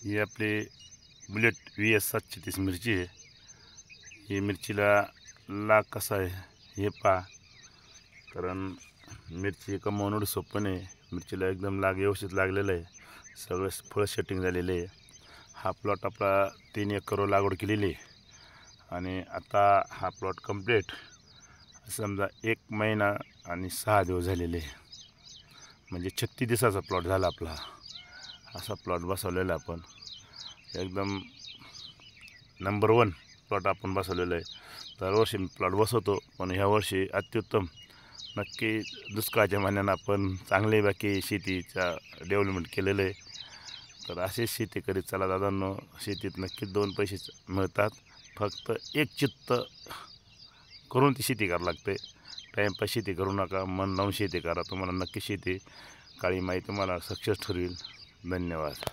ही आपली bullet VS 730 मिरची आहे। ही मिरचीला लाग कसा आहे हे पहा, कारण मिरची कमावणं सोपं नाही। मिरचीला एकदम लाग व्यवस्थित लागलेलं आहे, सगळं फळ सेटिंग झालेलं आहे। हा प्लॉट आपला 3 एकर लागवड केलेली आहे आणि आता हा प्लॉट कंप्लीट समजा 1 महिना आणि 6 दिवस झालेले आहे, म्हणजे 36 दिवसाचा प्लॉट झाला आपला। असा प्लॉट बसवलेला आपण एकदम नंबर 1 प्लॉट आपण बसवलेला आहे। दरवर्षी प्लॉट बसवतो, पण ह्या वर्षी अत्युत्तम नक्की दुष्काळाच्या महिन्यानं आपण चांगले बाकी शेतीचा डेव्हलपमेंट केलेलं आहे। तर अशी शेती करीत चला दादांनो, शेतीत नक्कीच 2 पैसे मिळतात, फक्त एकचित्त करून ती शेती करावी लागते। टाईमपास शेती करू नका, मन लावून शेती करा, तुम्हाला नक्की शेती काळी माई तुम्हाला सक्सेस ठरवेल। धन्यवाद।